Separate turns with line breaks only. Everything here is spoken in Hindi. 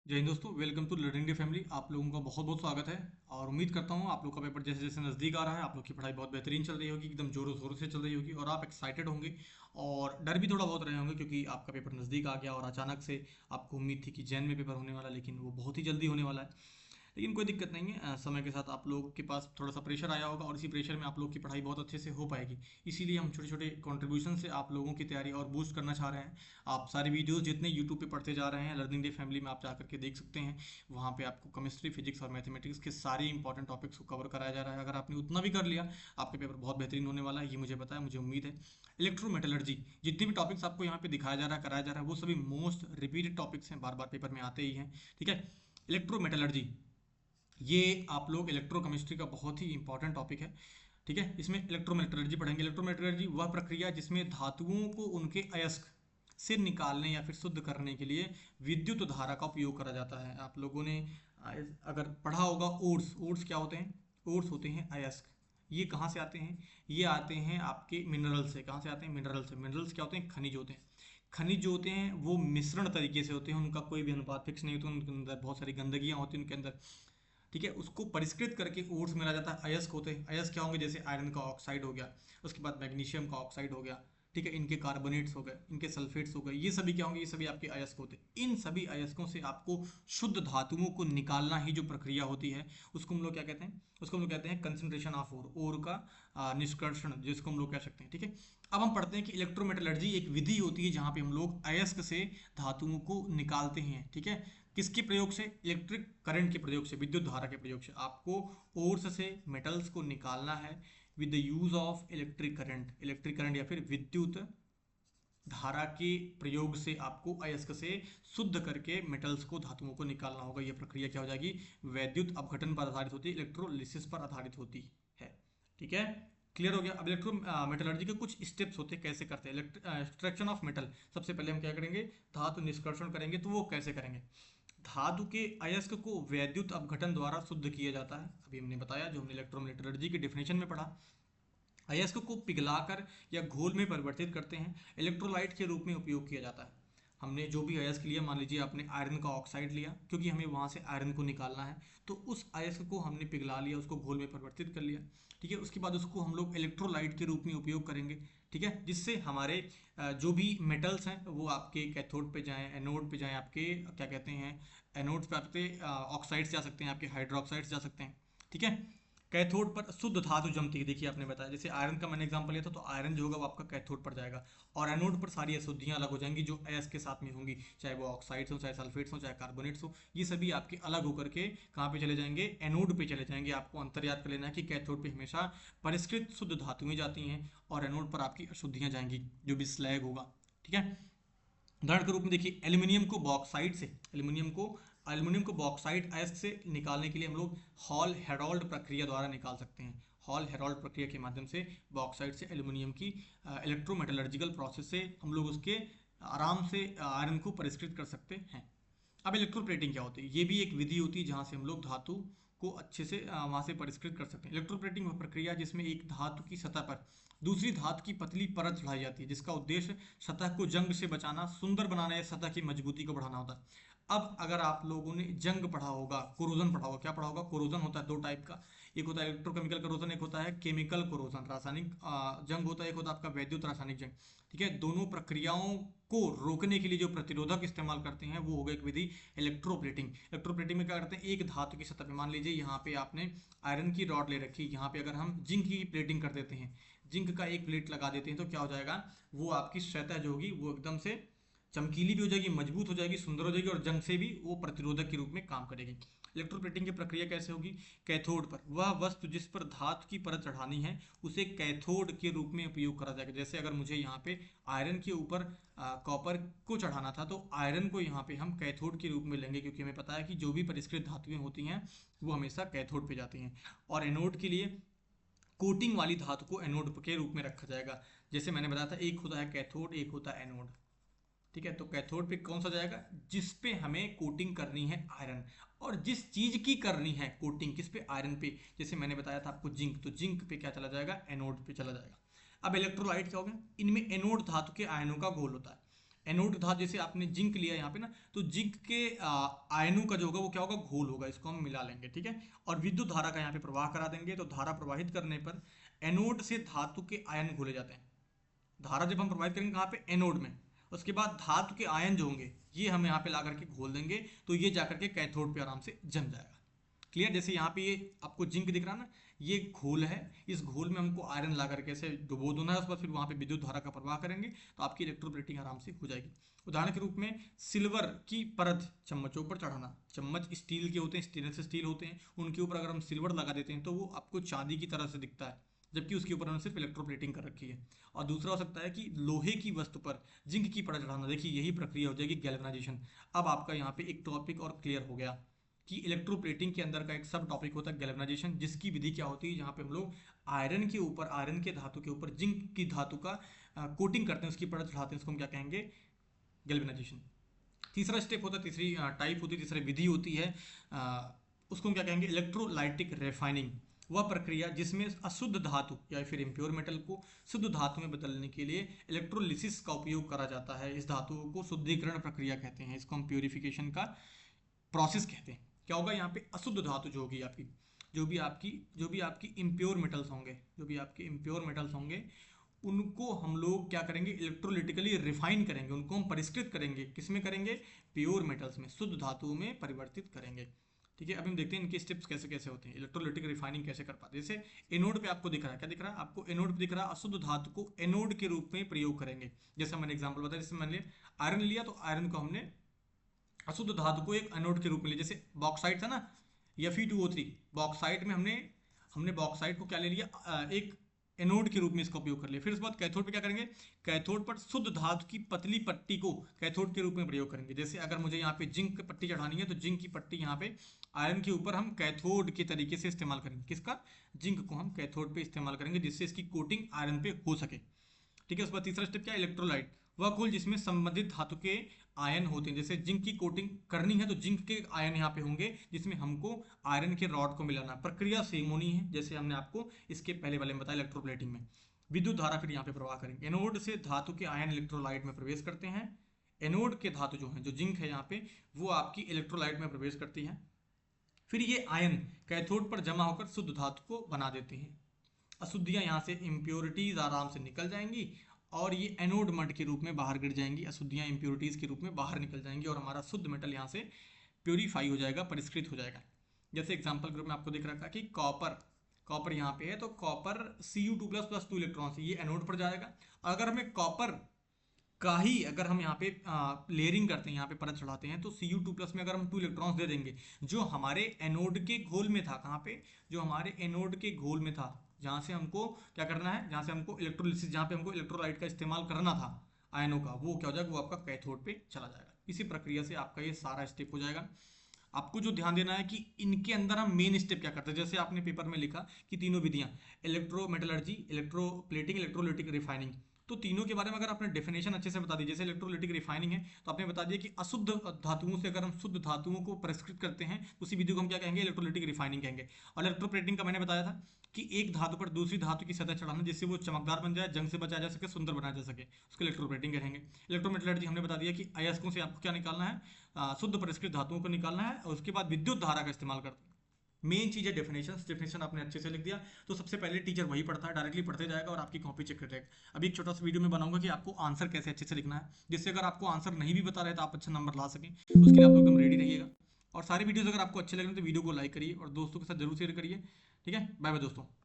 जय हिंद दोस्तों, welcome to learning day family. आप लोगों का बहुत बहुत स्वागत है और उम्मीद करता हूँ आप लोग का पेपर जैसे जैसे नज़दीक आ रहा है आप लोग की पढ़ाई बहुत बेहतरीन चल रही होगी, एकदम जोरों शोरों से चल रही होगी और आप एक्साइटेड होंगे और डर भी थोड़ा बहुत रहे होंगे क्योंकि आपका पेपर नज़दीक आ गया और अचानक से आपको उम्मीद थी कि जैन में पेपर होने वाला, लेकिन वो बहुत ही जल्दी होने वाला है। लेकिन कोई दिक्कत नहीं है, समय के साथ आप लोग के पास थोड़ा सा प्रेशर आया होगा और इसी प्रेशर में आप लोग की पढ़ाई बहुत अच्छे से हो पाएगी। इसीलिए हम छोटे छोटे कंट्रीब्यूशन से आप लोगों की तैयारी और बूस्ट करना चाह रहे हैं। आप सारे वीडियोस जितने यूट्यूब पे पढ़ते जा रहे हैं लर्निंग डे फैमिली में आप जा करके देख सकते हैं। वहाँ पे आपको केमिस्ट्री, फिजिक्स और मैथमेटिक्स के सारे इंपॉर्टेंट टॉपिक्स को कवर कराया जा रहा है। अगर आपने उतना भी कर लिया, आपका पेपर बहुत बेहतरीन होने वाला है, ये मुझे पता है, मुझे उम्मीद है। इलेक्ट्रोमेटलर्जी, जितने भी टॉपिक्स आपको यहाँ पे दिखाया जा रहा है, कराया जा रहा है, वो सभी मोस्ट रिपीटेड टॉपिक्स हैं, बार बार पेपर में आते ही हैं। ठीक है। इलेक्ट्रोमेटलर्जी ये आप लोग इलेक्ट्रोकेमिस्ट्री का बहुत ही इंपॉर्टेंट टॉपिक है। ठीक है। इसमें इलेक्ट्रोमेटलर्जी पढ़ेंगे। इलेक्ट्रोमेटलर्जी वह प्रक्रिया जिसमें धातुओं को उनके अयस्क से निकालने या फिर शुद्ध करने के लिए विद्युत धारा का उपयोग करा जाता है। आप लोगों ने अगर पढ़ा होगा ओड्स, ओड्स क्या होते हैं? ओड्स होते हैं अयस्क। ये कहाँ से आते हैं? ये आते हैं आपके मिनरल से। कहाँ से आते हैं? मिनरल से। मिनरल्स क्या होते हैं? खनिज होते हैं। खनिज जो होते हैं वो मिश्रण तरीके से होते हैं, उनका कोई भी अनुपात फिक्स नहीं होता, उनके अंदर बहुत सारी गंदगियाँ होती हैं उनके अंदर। ठीक है। उसको परिष्कृत करके ओट्स मिला जाता है। अयस्क होते हैं। अयस्क क्या होंगे? जैसे आयरन का ऑक्साइड हो गया, उसके बाद मैग्नीशियम का ऑक्साइड हो गया। ठीक है। इनके कार्बोनेट्स हो गए, इनके सल्फेट्स हो गए, ये सभी क्या होंगे? ये सभी आपके अयस्क होते हैं। इन सभी अयस्कों से आपको शुद्ध धातुओं को निकालना ही जो प्रक्रिया होती है उसको हम लोग क्या कहते हैं? उसको हम लोग कहते हैं कंसंट्रेशन ऑफ ओर, ओर का निष्कर्षण, जिसको हम लोग कह सकते हैं। ठीक है। अब हम पढ़ते हैं कि इलेक्ट्रोमेटलर्जी एक विधि होती है जहां पे हम लोग अयस्क से धातुओं को निकालते हैं। ठीक है। किसके प्रयोग से? इलेक्ट्रिक करंट के प्रयोग से, विद्युत धारा के प्रयोग से आपको ओर्स से मेटल्स को निकालना है with the use of electric current. Electric current या फिर विद्युत धारा के प्रयोग से आपको अयस्क से शुद्ध करके मेटल्स को, धातुओं को निकालना होगा। यह प्रक्रिया क्या हो जाएगी? वैद्युत अपघटन पर आधारित होती है, इलेक्ट्रोलिसिस पर आधारित होती है। ठीक है। क्लियर हो गया। अब इलेक्ट्रो मेटलर्जी के कुछ स्टेप्स होते हैं, कैसे करते हैं एक्सट्रैक्शन ऑफ मेटल। सबसे पहले हम क्या करेंगे? धातु निष्कर्षण करेंगे। तो वो कैसे करेंगे? धातु के अयस्क को वैद्युत अपघटन द्वारा शुद्ध किया जाता है। अभी हमने बताया, जो हमने इलेक्ट्रोमेटलर्जी की डेफिनेशन में पढ़ा। अयस्क को पिघलाकर या घोल में परिवर्तित करते हैं, इलेक्ट्रोलाइट के रूप में उपयोग किया जाता है। हमने जो भी अयस्क लिया, मान लीजिए आपने आयरन का ऑक्साइड लिया, क्योंकि हमें वहाँ से आयरन को निकालना है, तो उस अयस्क को हमने पिघला लिया, उसको घोल में परिवर्तित कर लिया। ठीक है। उसके बाद उसको हम लोग इलेक्ट्रोलाइट के रूप में उपयोग करेंगे। ठीक है। जिससे हमारे जो भी मेटल्स हैं वो आपके कैथोड पे जाएं, एनोड पे जाएं, आपके क्या कहते हैं, एनोड पे आपके ऑक्साइड्स जा सकते हैं, आपके हाइड्रोक्साइड्स जा सकते हैं। ठीक है। कैथोड पर शुद्ध धातु जमती है। देखिए आपने बताया, जैसे आयरन का मैंने एग्जांपल लिया था, तो आयरन जो होगा वो आपका कैथोड पर जाएगा और एनोड पर सारी अशुद्धियां अलग हो जाएंगी जो एस के साथ में होंगी, चाहे वो ऑक्साइड्स हो, चाहे सल्फेट्स हो, चाहे कार्बोनेट्स हो। ये सभी आपके अलग होकर के कहाँ पे चले जाएंगे? एनोड पे चले जाएंगे। आपको अंतर याद कर लेना है कि कैथोड पे हमेशा परिष्कृत शुद्ध धातुएं जाती हैं और एनोड पर आपकी अशुद्धियां जाएंगी, जो भी स्लैग होगा। ठीक है। उदाहरण के रूप में देखिए, एल्यूमिनियम को बॉक्साइड से, एल्यूमिनियम को बॉक्साइड अयस्क से निकालने के लिए हम लोग हॉल हेरोल्ड प्रक्रिया द्वारा निकाल सकते हैं। हॉल हेरोल्ड प्रक्रिया के माध्यम से बॉक्साइड से एल्यूमिनियम की इलेक्ट्रोमेटलर्जिकल प्रोसेस से हम लोग उसके आराम से आयरन को परिष्कृत कर सकते हैं। अब इलेक्ट्रोप्लेटिंग क्या होती है? ये भी एक विधि होती है जहां से हम लोग धातु को अच्छे से वहां से परिष्कृत कर सकते हैं। इलेक्ट्रोप्लेटिंग वह प्रक्रिया जिसमें एक धातु की सतह पर दूसरी धातु की पतली परत चढ़ाई जाती है, जिसका उद्देश्य सतह को जंग से बचाना, सुंदर बनाना या सतह की मजबूती को बढ़ाना होता है। अब अगर आप लोगों ने जंग पढ़ा होगा, कोरोजन पढ़ा होगा, क्या पढ़ा होगा? कोरोजन होता है दो टाइप का, एक होता है इलेक्ट्रोकेमिकल कोरोजन, एक होता है केमिकल कोरोजन, रासायनिक जंग होता है, एक होता है आपका वैद्युत रासायनिक जंग। ठीक है। दोनों प्रक्रियाओं को रोकने के लिए जो प्रतिरोधक इस्तेमाल करते हैं वो होगा एक विधि इलेक्ट्रोप्लेटिंग। इलेक्ट्रोप्लेटिंग में क्या करते हैं? एक धातु की सतह पे, मान लीजिए यहाँ पे आपने आयरन की रॉड ले रखी, यहाँ पे अगर हम जिंक की प्लेटिंग कर देते हैं, जिंक का एक प्लेट लगा देते हैं, तो क्या हो जाएगा? वो आपकी सतह जो होगी वो एकदम से चमकीली भी हो जाएगी, मजबूत हो जाएगी, सुंदर हो जाएगी और जंग से भी वो प्रतिरोधक के रूप में काम करेगी। इलेक्ट्रोप्लेटिंग की प्रक्रिया कैसे होगी? कैथोड पर वह वस्तु जिस पर धातु की परत चढ़ानी है उसे कैथोड के रूप में उपयोग करा जाएगा। जैसे अगर मुझे यहाँ पे आयरन के ऊपर कॉपर को चढ़ाना था, तो आयरन को यहाँ पे हम कैथोड के रूप में लेंगे, क्योंकि हमें पता है कि जो भी परिष्कृत धातुएं होती हैं वो हमेशा कैथोड पे जाती हैं। और एनोड के लिए कोटिंग वाली धातु को एनोड के रूप में रखा जाएगा। जैसे मैंने बताया था, एक होता है कैथोड, एक होता है एनोड। ठीक है। तो कैथोड पे कौन सा जाएगा? जिस पे हमें कोटिंग करनी है आयरन, और जिस चीज की करनी है कोटिंग किस पे? आयरन पे। जैसे मैंने बताया था आपको जिंक, तो जिंक पे क्या चला जाएगा? एनोड पे चला जाएगा। अब इलेक्ट्रोलाइट क्या हो गया? इनमें एनोड धातु के आयनों का घोल होता है। एनोड धातु, जैसे आपने जिंक लिया यहाँ पे ना, तो जिंक के आयनों का जो होगा वो क्या होगा, घोल होगा, इसको हम मिला लेंगे, ठीक है। और विद्युत धारा का यहाँ पे प्रवाह करा देंगे, तो धारा प्रवाहित करने पर एनोड से धातु के आयन घोले जाते हैं। धारा जब हम प्रवाहित करेंगे कहाँ पे, एनोड में, उसके बाद धातु के आयन जो होंगे ये हम यहाँ पे ला करके घोल देंगे, तो ये जाकर के कैथोड पे आराम से जम जाएगा। क्लियर। जैसे यहाँ पे ये आपको जिंक दिख रहा है ना, ये घोल है, इस घोल में हमको आयरन ला करके ऐसे डुबो देना है, उसके बाद फिर वहाँ पे विद्युत धारा का प्रवाह करेंगे, तो आपकी इलेक्ट्रोप्लेटिंग आराम से हो जाएगी। उदाहरण के रूप में सिल्वर की परत चम्मचों पर चढ़ाना। चम्मच स्टील के होते हैं, स्टेनलेस स्टील होते हैं, उनके ऊपर अगर हम सिल्वर लगा देते हैं तो वो आपको चांदी की तरह से दिखता है, जबकि उसके ऊपर हमने सिर्फ इलेक्ट्रोप्लेटिंग कर रखी है। और दूसरा हो सकता है कि लोहे की वस्तु पर जिंक की परत चढ़ाना। देखिए यही प्रक्रिया हो जाएगी गैल्वेनाइजेशन। अब आपका यहाँ पे एक टॉपिक और क्लियर हो गया कि इलेक्ट्रोप्लेटिंग के अंदर का एक सब टॉपिक होता है गैल्वेनाइजेशन, जिसकी विधि क्या होती है, जहाँ पे हम लोग आयरन के ऊपर, आयरन के धातु के ऊपर जिंक की धातु का कोटिंग करते हैं, उसकी परत चढ़ाते हैं, उसको हम क्या कहेंगे, गैल्वेनाइजेशन। तीसरा स्टेप होता है, तीसरी टाइप होती है, तीसरी विधि होती है, उसको हम क्या कहेंगे, इलेक्ट्रोलाइटिक रिफाइनिंग। वह प्रक्रिया जिसमें अशुद्ध धातु या फिर इम्प्योर मेटल को शुद्ध धातु में बदलने के लिए इलेक्ट्रोलिसिस का उपयोग करा जाता है। इस धातुओं को शुद्धिकरण प्रक्रिया कहते हैं, इसको हम प्योरिफिकेशन का प्रोसेस कहते हैं। क्या होगा यहाँ पे, अशुद्ध धातु जो होगी आपकी, जो भी आपकी इम्प्योर मेटल्स होंगे, जो भी आपके इम्प्योर मेटल्स होंगे, उनको हम लोग क्या करेंगे, इलेक्ट्रोलिटिकली रिफाइन करेंगे, उनको हम परिष्कृत करेंगे। किसमें करेंगे, प्योर मेटल्स में, शुद्ध धातुओं में परिवर्तित करेंगे। ठीक है। अभी हम देखते हैं इनके स्टेप्स कैसे कैसे होते हैं, इलेक्ट्रोलिटिक रिफाइनिंग कैसे कर पाते हैं। जैसे एनोड पे आपको दिख रहा है, क्या दिख रहा है आपको, एनोड पे दिख रहा है अशुद्ध धातु को एनोड के रूप में प्रयोग करेंगे। जैसे मैंने एग्जांपल बताया, जैसे मान लिया आयरन लिया, तो आयरन को हमने अशुद्ध धातु को एक एनोड के रूप में लिया। जैसे बॉक्साइट था ना, Fe2O3, बॉक्साइट में हमने बॉक्साइट को क्या ले लिया, एक एनोड के रूप में इसका उपयोग कर लिया। फिर उसके बाद कैथोड पे क्या करेंगे, कैथोड पर शुद्ध धातु की पतली पट्टी को कैथोड के रूप में प्रयोग करेंगे। जैसे अगर मुझे यहाँ पे जिंक की पट्टी चढ़ानी है, तो जिंक की पट्टी यहाँ पे आयरन के ऊपर हम कैथोड के तरीके से इस्तेमाल करेंगे। किसका, जिंक को हम कैथोड पे इस्तेमाल करेंगे, जिससे इसकी कोटिंग आयरन पे हो सके। ठीक है। उसके बाद तीसरा स्टेप क्या है, इलेक्ट्रोलाइट, वह घोल जिसमें संबंधित धातु के आयन होते हैं। जैसे जिंक की कोटिंग करनी है, तो जिंक के आयन यहाँ पे होंगे, जिसमें हमको आयरन के रॉड को मिलाना। प्रक्रिया सेम होनी है, जैसे हमने आपको इसके पहले वाले में बताया इलेक्ट्रोप्लेटिंग में। विद्युत धारा फिर यहाँ पे प्रवाह करेंगे। एनोड से धातु के आयन इलेक्ट्रोलाइट में प्रवेश करते हैं। एनोड के धातु जो है, जो जिंक है यहाँ पे, वो आपकी इलेक्ट्रोलाइट में प्रवेश करती है। फिर ये आयन कैथोड पर जमा होकर शुद्ध धातु को बना देते हैं। अशुद्धियां यहाँ से, इम्प्योरिटीज आराम से निकल जाएंगी, और ये एनोड मड के रूप में बाहर गिर जाएंगी। अशुद्धियां इम्प्योरिटीज के रूप में बाहर निकल जाएंगी, और हमारा शुद्ध मेटल यहाँ से प्योरीफाई हो जाएगा, परिष्कृत हो जाएगा। जैसे एग्जांपल के रूप में आपको दिख रखा है कि कॉपर यहाँ पे है, तो कॉपर Cu2+ 2 इलेक्ट्रॉन से ये एनोड पर जाएगा। अगर हमें कॉपर का ही अगर हम यहाँ पे लेयरिंग करते हैं, यहाँ पे परत चढ़ाते हैं, तो Cu2+ में अगर हम 2 इलेक्ट्रॉन्स दे देंगे, जो हमारे एनोड के घोल में था, कहाँ पे, जो हमारे एनोड के घोल में था, जहाँ से हमको क्या करना है, जहाँ से हमको इलेक्ट्रोलिसिस, जहाँ पे हमको इलेक्ट्रोलाइट का इस्तेमाल करना था आयनों का, वो क्या हो जाएगा, वो आपका कैथोड पे चला जाएगा। इसी प्रक्रिया से आपका ये सारा स्टेप हो जाएगा। आपको जो ध्यान देना है कि इनके अंदर हम मेन स्टेप क्या करते हैं। जैसे आपने पेपर में लिखा कि तीनों विधियां, इलेक्ट्रोमेटलर्जी, इलेक्ट्रोप्लेटिंग, इलेक्ट्रोलिटिक रिफाइनिंग, तो तीनों के बारे में अगर आपने डेफिनेशन अच्छे से बता दी, जैसे इलेक्ट्रोलिटिक रिफाइनिंग है, तो आपने बता दिया कि अशुद्ध धातुओं से अगर हम शुद्ध धातुओं को परिष्कृत करते हैं, उसी विधि को हम क्या कहेंगे, इलेक्ट्रोलिटिक रिफाइनिंग कहेंगे। और इलेक्ट्रोप्लेटिंग का मैंने बताया था कि एक धातु पर दूसरी धातु की सतह चढ़ाना, जिससे वो चमकदार बन जाए, जंग से बचाया जा सके, सुंदर बनाया जा सके, उसको इलेक्ट्रोप्लेटिंग कहेंगे। इलेक्ट्रोमेटलर्जी हमने बता दिया कि अयस्कों से आपको क्या निकालना है, शुद्ध परिष्कृत धातुओं को निकालना है, और उसके बाद विद्युत धारा का इस्तेमाल करते हैं। मेन चीज है डेफिनेशन आपने अच्छे से लिख दिया, तो सबसे पहले टीचर वही पढ़ता है, डायरेक्टली पढ़ते जाएगा और आपकी कॉपी चेक कर जाएगा। अभी एक छोटा सा वीडियो में बनाऊंगा कि आपको आंसर कैसे अच्छे से लिखना है, जिससे अगर आपको आंसर नहीं भी पता रहे तो आप अच्छा नंबर ला सकें। उसके लिए आप लोग एकदम रेडी रहिएगा। और सारे वीडियोस अगर आपको अच्छे लगे तो वीडियो को लाइक करिए और दोस्तों के साथ जरूर शेयर करिए। ठीक है, बाय बाय दोस्तों।